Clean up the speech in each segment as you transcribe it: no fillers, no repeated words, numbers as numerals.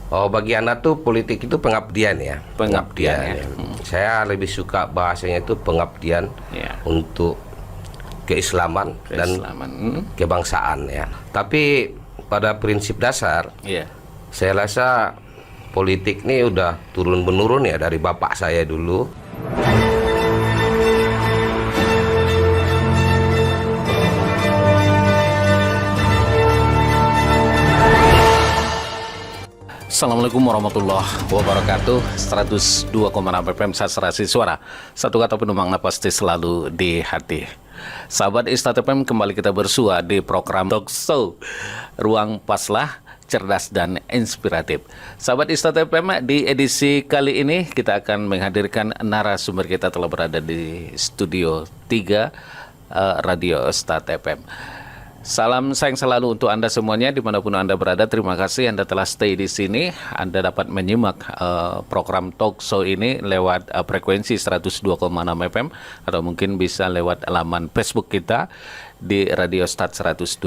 Oh, bagi anak tuh politik itu pengabdian ya. Pengabdian ya. Saya lebih suka bahasanya itu pengabdian Ya. untuk keislaman dan kebangsaan ya. Tapi pada prinsip dasar, Iya. saya rasa politik ini udah turun menurun ya dari bapak saya dulu. Assalamualaikum warahmatullahi wabarakatuh. 102,6 FM Saserasi Suara. Satu kata penumpang pasti selalu di hati. Sahabat Istat FM, kembali kita bersua di program Talk Show Ruang Paslah, Cerdas dan Inspiratif. Sahabat Istat FM, di edisi kali ini kita akan menghadirkan narasumber. Kita telah berada di studio 3 Radio Istat FM. Salam sayang selalu untuk Anda semuanya dimanapun Anda berada. Terima kasih Anda telah stay di sini. Anda dapat menyimak program talk show ini lewat frekuensi 102,6 FM atau mungkin bisa lewat laman Facebook kita di Radio Stat 102,6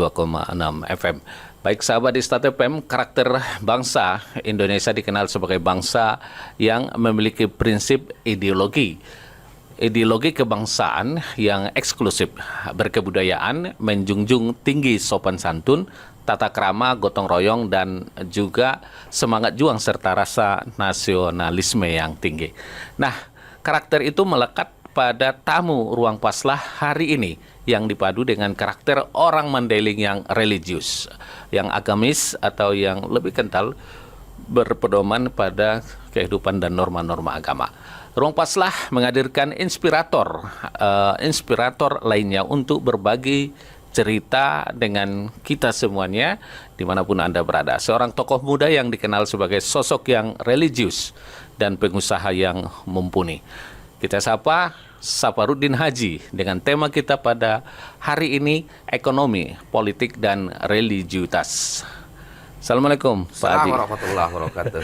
FM. Baik sahabat di Stat FM, karakter bangsa Indonesia dikenal sebagai bangsa yang memiliki prinsip ideologi kebangsaan yang eksklusif, berkebudayaan, menjunjung tinggi sopan santun, tata krama, gotong royong, dan juga semangat juang serta rasa nasionalisme yang tinggi. Nah, karakter itu melekat pada tamu Ruang Paslah hari ini yang dipadu dengan karakter orang Mandailing yang religius, yang agamis atau yang lebih kental berpedoman pada kehidupan dan norma-norma agama. Ruang Paslah menghadirkan inspirator lainnya untuk berbagi cerita dengan kita semuanya dimanapun Anda berada. Seorang tokoh muda yang dikenal sebagai sosok yang religius dan pengusaha yang mumpuni. Kita sapa Saparudin Haji dengan tema kita pada hari ini, ekonomi, politik, dan religiutas. Assalamualaikum Pak Haji. Assalamualaikum warahmatullahi wabarakatuh.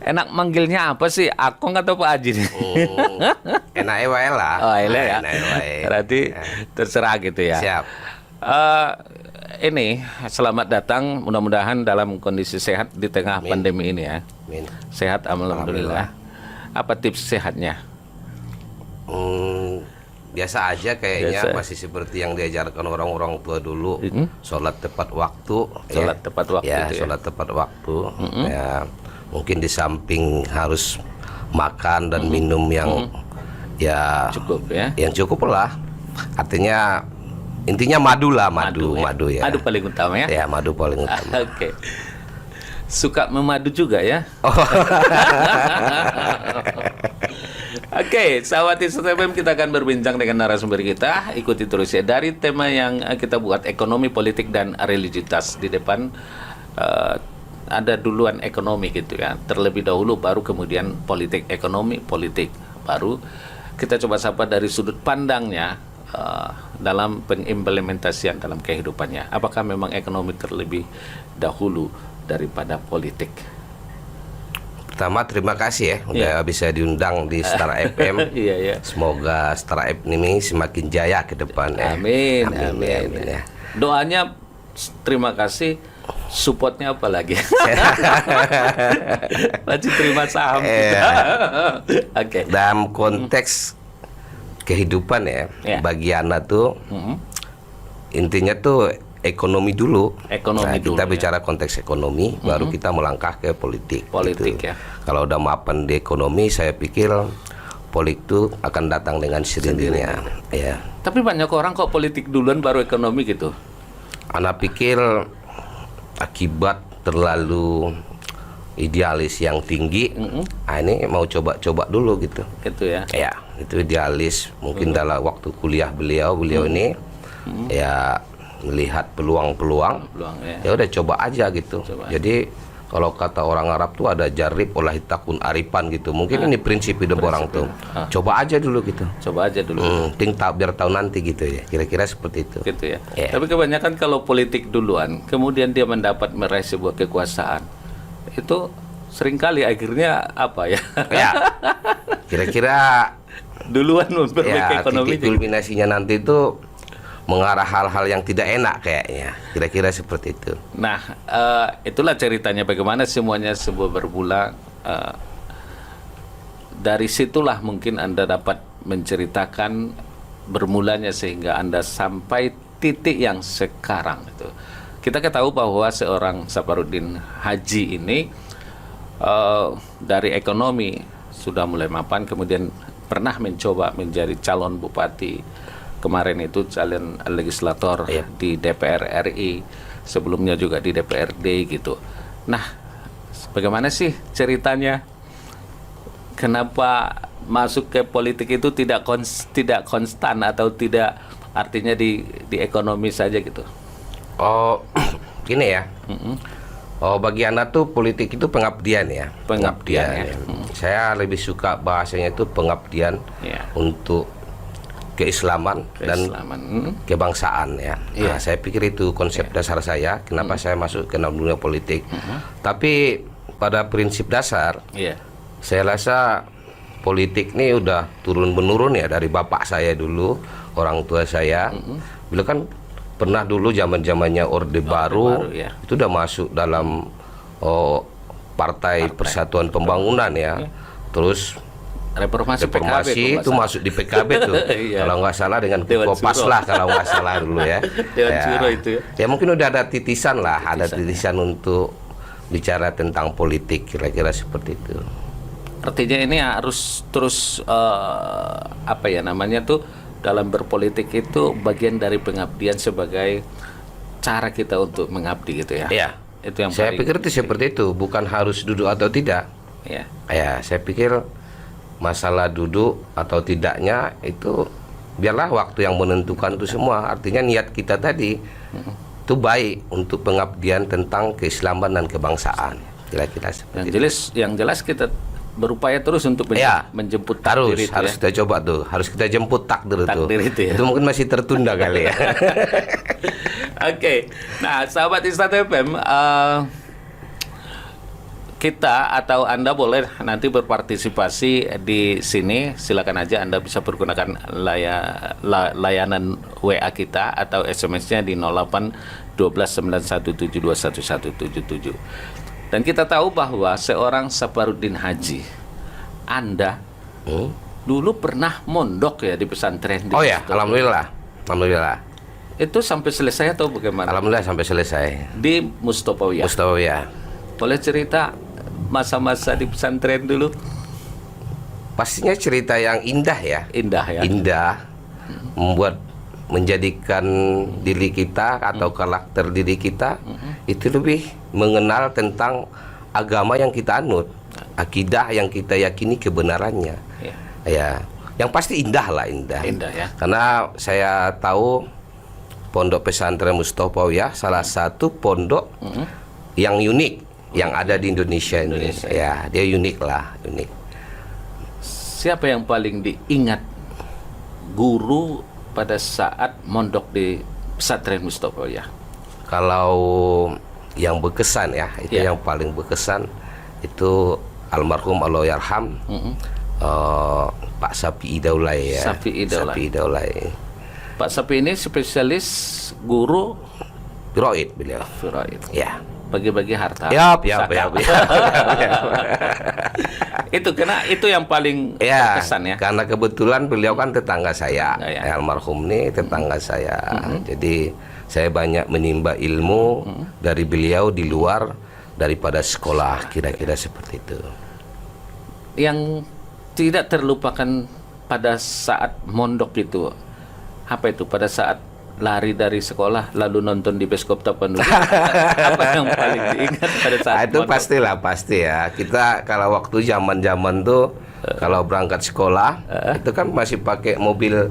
Enak manggilnya apa sih? Akong atau Pak Haji? Enak wae lah. Oh, enak ya. Enak wae. Berarti terserah gitu ya. Siap. Ini selamat datang, mudah-mudahan dalam kondisi sehat di tengah pandemi ini ya. Amin. Sehat alhamdulillah. Apa tips sehatnya? Biasa aja kayaknya, Biasa. masih seperti yang diajarkan orang-orang tua dulu. Sholat tepat waktu. Sholat tepat waktu ya, itu ya. sholat tepat waktu. Ya, mungkin di samping harus makan dan minum yang ya Cukup ya. yang cukup lah. Artinya intinya madu lah, madu ya. Madu paling utama ya. Ya, madu paling utama. Oke. Suka memadu juga ya. Oke, sahabat ISTFM, kita akan berbincang dengan narasumber kita. Ikuti terus ya dari tema yang kita buat, ekonomi, politik, dan religiutas. Di depan ada duluan ekonomi gitu ya. Terlebih dahulu baru kemudian politik, ekonomi, politik. Baru kita coba sapa dari sudut pandangnya dalam pengimplementasian dalam kehidupannya. Apakah memang ekonomi terlebih dahulu daripada politik? Pertama terima kasih ya udah bisa diundang di Star FM. Iya. Semoga Star FM ini semakin jaya ke depan ya. Amin. Ya. Doanya terima kasih, supportnya apa lagi? Masih terima saham kita. Oke. Dalam konteks kehidupan ya, bagi anak tuh intinya tuh ekonomi dulu. Kita bicara konteks ekonomi, baru kita melangkah ke politik. Politik gitu. ya. Kalau udah mapan di ekonomi, saya pikir politik itu akan datang dengan sendirinya. Ya. Tapi banyak orang kok politik duluan baru ekonomi gitu. Anak pikir akibat terlalu idealis yang tinggi, ini mau coba-coba dulu gitu. Gitu ya. Ya, itu idealis. Mungkin dalam waktu kuliah beliau ini ya melihat peluang-peluang, ya udah coba aja gitu. Jadi kalau kata orang Arab tuh ada jarib olah takun arifan gitu. Mungkin ini prinsip hidup orang tuh. Coba aja dulu gitu. Coba aja dulu. Biar tahu nanti gitu ya. Kira-kira seperti itu. Gitu ya. Tapi kebanyakan kalau politik duluan, kemudian dia mendapat meraih sebuah kekuasaan, itu seringkali akhirnya apa ya? Ya. Kira-kira duluan memperbaiki ekonomi. Titik kulminasinya nanti itu mengarah hal-hal yang tidak enak kayaknya. Kira-kira seperti itu. Nah, itulah ceritanya bagaimana semuanya sebuah bermula. Dari situlah mungkin Anda dapat menceritakan bermulanya sehingga Anda sampai titik yang sekarang itu. Kita ketahui bahwa seorang Saparudin Haji ini dari ekonomi sudah mulai mapan, kemudian pernah mencoba menjadi calon bupati. Kemarin itu calon legislator di DPR RI, sebelumnya juga di DPRD gitu. Nah, bagaimana sih ceritanya? Kenapa masuk ke politik itu tidak konstan atau tidak artinya di ekonomi saja gitu? Oh, gini ya. Oh, bagi Anda tuh politik itu pengabdian ya. Pengabdian ya. Saya lebih suka bahasanya itu pengabdian untuk keislaman dan kebangsaan ya. Nah, saya pikir itu konsep dasar saya. Kenapa saya masuk ke dalam dunia politik? Tapi pada prinsip dasar, saya rasa politik ini udah turun menurun ya dari bapak saya dulu, orang tua saya. Beliau kan pernah dulu zaman-zamannya Orde Baru, itu udah masuk dalam Partai Persatuan Pembangunan ya. Terus reformasi PKB itu masuk di PKB tuh. Kalau nggak salah dengan Kopas lah kalau nggak salah dulu ya. Ya mungkin udah ada titisan lah, ada titisan untuk bicara tentang politik, kira-kira seperti itu. Artinya ini harus terus apa ya namanya tuh, dalam berpolitik itu bagian dari pengabdian sebagai cara kita untuk mengabdi gitu ya. Iya. Itu yang saya pikir itu seperti itu, bukan harus duduk atau tidak. Ya, saya pikir masalah duduk atau tidaknya itu biarlah waktu yang menentukan itu semua. Artinya niat kita tadi itu baik untuk pengabdian tentang keislaman dan kebangsaan. Kira-kira seperti itu. Yang jelas kita berupaya terus untuk menjemput takdir itu harus kita coba tuh, harus kita jemput takdir itu. Itu mungkin masih tertunda kali ya. Oke. Nah, sahabat Istana FM, kita atau Anda boleh nanti berpartisipasi di sini. Silakan aja Anda bisa menggunakan layanan WA kita atau SMS-nya di 08 12 9172 1177. Dan kita tahu bahwa seorang Saparudin Haji, Anda dulu pernah mondok ya di pesantren. Oh ya, alhamdulillah. Itu sampai selesai atau bagaimana? Alhamdulillah sampai selesai. Di Mustofawiyah. Boleh cerita masa-masa di pesantren dulu? Pastinya cerita yang indah ya. Indah. Menjadikan diri kita atau karakter diri kita itu lebih mengenal tentang agama yang kita anut, akidah yang kita yakini kebenarannya. Ya, yang pasti indah ya. Karena saya tahu Pondok Pesantren Mustofawiyah salah satu pondok yang unik yang ada di Indonesia ini. Ya, dia unik. Siapa yang paling diingat guru pada saat mondok di pesantren Mustofawiyah? Kalau yang berkesan ya, itu yang paling berkesan itu almarhum Allahyarham Pak Sapi Idaulay ya. Sapi Idaulay. Pak Sapi ini spesialis guru Firaid beliau. Ya. Bagi-bagi harta. Ya. Itu yang paling berkesan ya. Karena kebetulan beliau kan tetangga saya. Almarhum ini tetangga saya. Jadi saya banyak menimba ilmu dari beliau di luar daripada sekolah, kira-kira seperti itu. Yang tidak terlupakan pada saat mondok itu, apa itu? Pada saat lari dari sekolah lalu nonton di bioskop Tapanuli. Apa yang paling diingat pada saat itu mondok? pasti ya. Kita kalau waktu zaman tuh kalau berangkat sekolah itu kan masih pakai mobil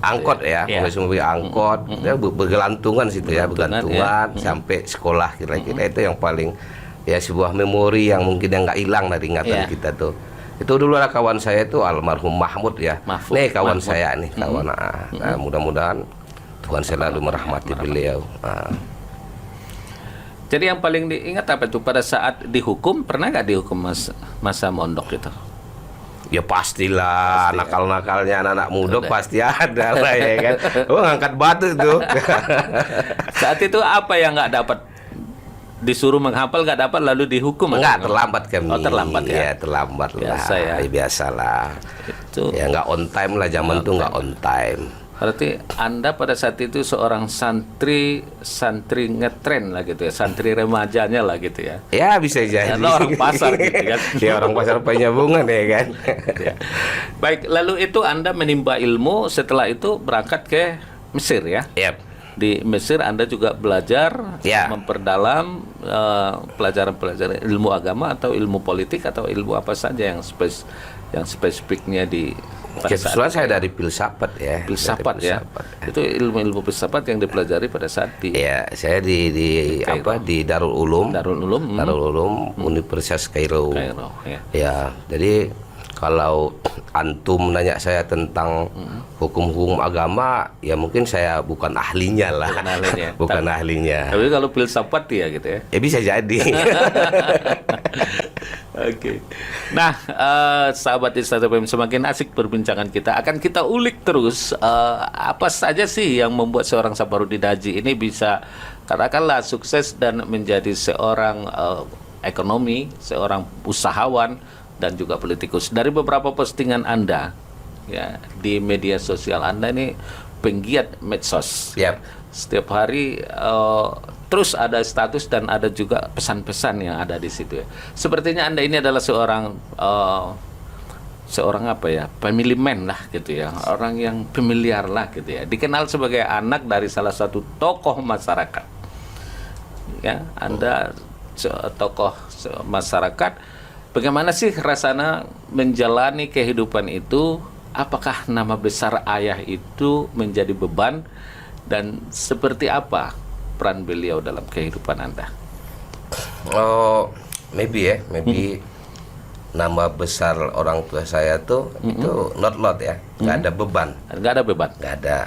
angkot ya. Mobil angkot bergelantungan situ bergelantungan sampai sekolah, kira-kira itu yang paling ya sebuah memori yang mungkin yang nggak hilang dari ingatan kita tuh. Itu dulu ada kawan saya itu almarhum Mahmud ya. Nih kawan saya nih kawan. Nah, mudah-mudahan Tuhan selalu merahmati beliau. Jadi yang paling diingat apa itu pada saat dihukum? Pernah nggak dihukum masa mondok itu? Ya pastilah, nakal-nakalnya anak-anak muda pasti ada lah ya kan. Oh, ngangkat batu tuh. Saat itu apa yang nggak dapat? Disuruh menghafal nggak dapat lalu dihukum? Enggak, terlambat kami. Oh, terlambat ya? Iya, terlambat Biasa lah. ya? Biasalah. Itu. Ya nggak on time lah, zaman tuh nggak on time. Berarti Anda pada saat itu seorang santri ngetren lah gitu ya, santri remajanya lah gitu ya. Ya bisa jadi. Karena orang pasar gitu kan. Ya orang pasar penyambungan ya kan. Ya. Baik, lalu itu Anda menimba ilmu, setelah itu berangkat ke Mesir ya. Yap. Di Mesir Anda juga belajar, Ya. memperdalam pelajaran-pelajaran ilmu agama atau ilmu politik atau ilmu apa saja yang spesifiknya di pada saat Kebetulan saya dari filsafat ya. filsafat Dari ya. Itu ilmu-ilmu filsafat yang dipelajari pada saat di Ya, saya di apa di Darul Ulum. Darul Ulum. Darul Ulum Universitas Kairo. Kairo ya. Ya, jadi kalau antum nanya saya tentang hukum-hukum agama, ya mungkin saya bukan ahlinya lah. Bukan ahlinya. Bukan ahlinya. Tapi kalau filsafat ya gitu ya. Ya bisa jadi. Oke. Nah, sahabat Istana FM, semakin asik perbincangan kita. Akan kita ulik terus apa saja sih yang membuat seorang Saparudin Haji ini bisa katakanlah sukses dan menjadi seorang ekonomi, seorang usahawan dan juga politikus. Dari beberapa postingan Anda ya di media sosial Anda ini penggiat medsos. Yap. Setiap hari terus ada status dan ada juga pesan-pesan yang ada di situ ya. Sepertinya Anda ini adalah seorang apa ya, family man lah gitu ya, orang yang familiar lah gitu ya, dikenal sebagai anak dari salah satu tokoh masyarakat ya. Anda tokoh masyarakat. Bagaimana sih rasanya menjalani kehidupan itu? Apakah nama besar ayah itu menjadi beban? Dan seperti apa peran beliau dalam kehidupan Anda? Oh, maybe nama besar orang tua saya tuh itu not lot ya, nggak ada beban. Nggak ada beban. Nggak ada.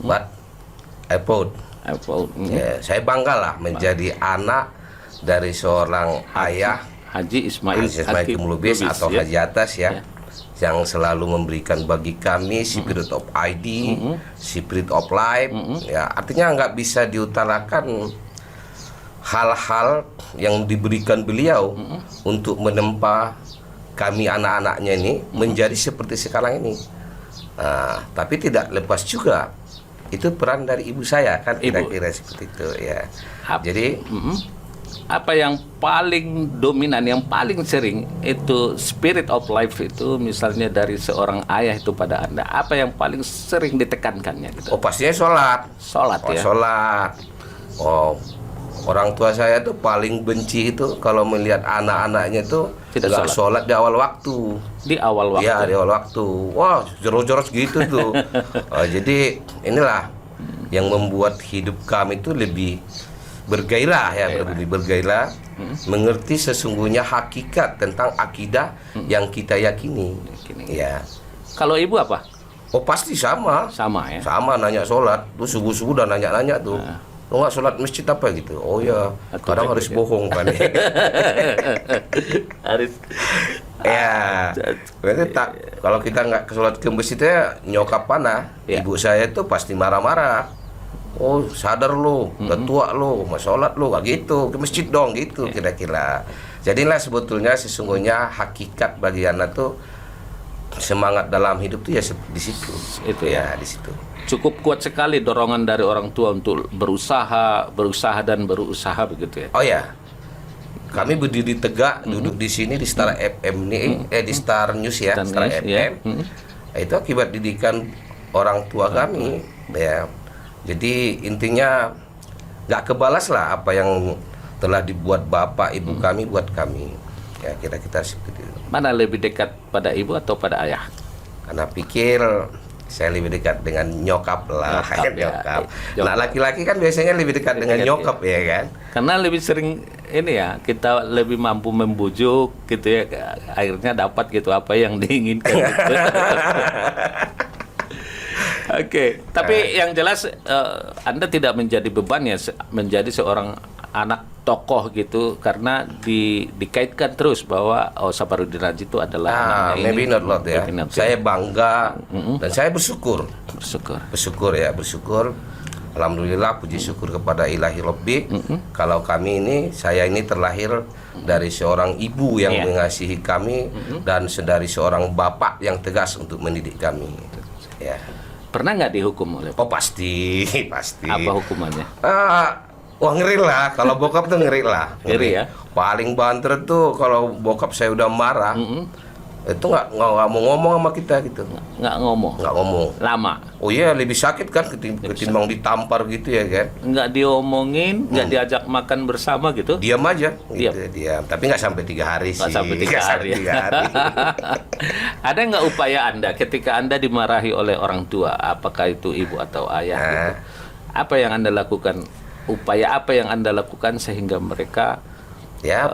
But I proud. Ya, saya bangga lah menjadi anak dari seorang ayah Haji Ismail Hakim Lubis atau ya. Haji Atas ya, yang selalu memberikan bagi kami spirit of ID, spirit of life. Ya, artinya nggak bisa diutarakan hal-hal yang diberikan beliau untuk menempa kami anak-anaknya ini menjadi seperti sekarang ini. Nah, tapi tidak lepas juga itu peran dari ibu saya kan, kira-kira seperti itu ya. Jadi apa yang paling dominan, yang paling sering itu spirit of life itu misalnya dari seorang ayah itu pada Anda, apa yang paling sering ditekankannya gitu? oh pastinya sholat. Sholat ya. Sholat. Oh, orang tua saya tuh paling benci itu kalau melihat anak-anaknya tuh tidak sholat di awal waktu. Di awal waktu. Iya, di awal waktu. Wah, joros-joros gitu tuh. Jadi inilah yang membuat hidup kami itu lebih bergairah ya, lebih bergairah, mengerti sesungguhnya hakikat tentang akidah yang kita yakini. Ya. Kalau ibu apa? Oh pasti sama. Sama ya. Sama nanya sholat, tuh subuh-subuh udah nanya-nanya tuh. Lo nggak sholat masjid apa gitu? Oh ya, kadang harus bohong kan. Harus. Ya, berarti tak. Kalau kita nggak sholat ke masjidnya nyokap panah, ibu saya tuh pasti marah-marah. Oh sadar lo, udah tua lo, mau sholat lo, gak gitu, ke masjid dong gitu kira-kira. Jadilah sebetulnya sesungguhnya hakikat bagi anak tuh semangat dalam hidup tuh ya di situ. Itu ya, di situ. Cukup kuat sekali dorongan dari orang tua untuk berusaha begitu ya. Oh ya, kami berdiri tegak duduk di sini di Star FM nih, di Star News ya, Star FM. Itu akibat didikan orang tua kami, ya. Jadi intinya nggak kebalas lah apa yang telah dibuat bapak ibu kami buat kami. Ya kita seperti itu. Mana lebih dekat pada ibu atau pada ayah? Karena pikir saya lebih dekat dengan nyokap lah. Nyokap. Nah laki-laki kan biasanya lebih dekat dengan nyokap ya kan. Karena lebih sering ini ya, kita lebih mampu membujuk gitu ya, akhirnya dapat gitu apa yang diinginkan gitu. Oke, tapi yang jelas Anda tidak menjadi beban ya, menjadi seorang anak tokoh gitu, karena dikaitkan terus bahwa Saparudin Haji itu adalah anaknya maybe ini. not lot ya. Maybe not, Saya bangga dan saya bersyukur. Bersyukur. Alhamdulillah, puji syukur kepada Ilahi Rabbi. Kalau kami ini, saya ini terlahir dari seorang ibu yang mengasihi kami dan dari seorang bapak yang tegas untuk mendidik kami. Ya. Pernah nggak dihukum oleh Oh pasti. apa hukumannya? Wah ngeri lah, kalau bokap tuh ngeri lah. Ngeri ya? Paling banter tuh kalau bokap saya udah marah, itu nggak mau ngomong sama kita gitu. Nggak ngomong. Lama. Oh iya, lebih sakit kan ketimbang ditampar gitu ya kan. Nggak diomongin, nggak diajak makan bersama gitu. Diam aja, diam. Tapi nggak sampai 3 hari sih. Nggak sampai 3 hari. Ada nggak upaya Anda ketika Anda dimarahi oleh orang tua, apakah itu ibu atau ayah gitu? Apa yang Anda lakukan? Upaya apa yang Anda lakukan sehingga mereka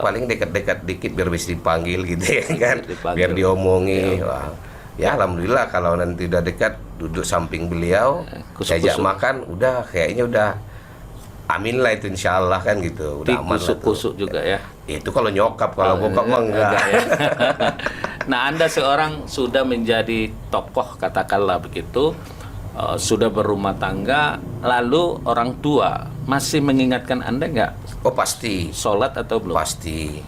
paling dekat-dekat dikit biar bisa dipanggil gitu ya kan, biar diomongi. Wah. Ya alhamdulillah, kalau nanti udah dekat duduk samping beliau, ajak makan, udah kayaknya udah amin lah itu, insyaallah kan gitu, udah aman lah. Kusuk juga ya. Itu kalau nyokap, kalau bokap mah enggak. Ya. Nah, Anda seorang sudah menjadi tokoh, katakanlah begitu, sudah berumah tangga, lalu orang tua masih mengingatkan Anda nggak? Oh pasti. Sholat atau belum? Pasti.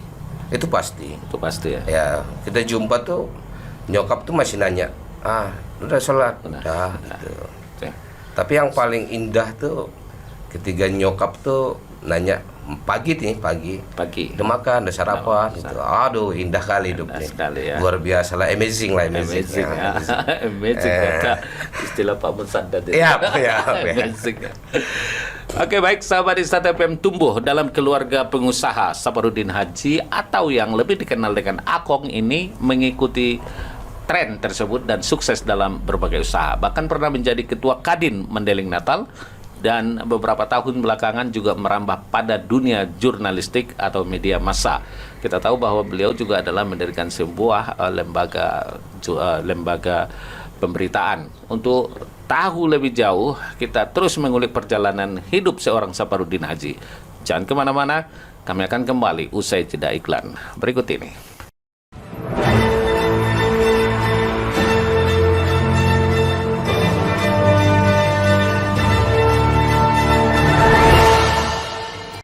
Itu pasti. Itu pasti ya. Ya, kita jumpa tuh nyokap tuh masih nanya, udah sholat? Udah. Gitu. Tapi yang paling indah tuh ketika nyokap tuh nanya pagi. Udah makan, udah sarapan gitu. Aduh, indah kali hidup nih. Ya. Luar biasa lah, amazing lah. Amazing kata istilah Pak Musaddad. Iya. Amazing. Oke, baik sahabat Istata FM, tumbuh dalam keluarga pengusaha Saparudin Haji atau yang lebih dikenal dengan Akong ini mengikuti tren tersebut dan sukses dalam berbagai usaha. Bahkan pernah menjadi ketua Kadin Mendeling Natal dan beberapa tahun belakangan juga merambah pada dunia jurnalistik atau media massa. Kita tahu bahwa beliau juga adalah mendirikan sebuah lembaga pemberitaan. Untuk tahu lebih jauh, kita terus mengulik perjalanan hidup seorang Saparudin Haji. Jangan kemana-mana, kami akan kembali usai jeda iklan berikut ini.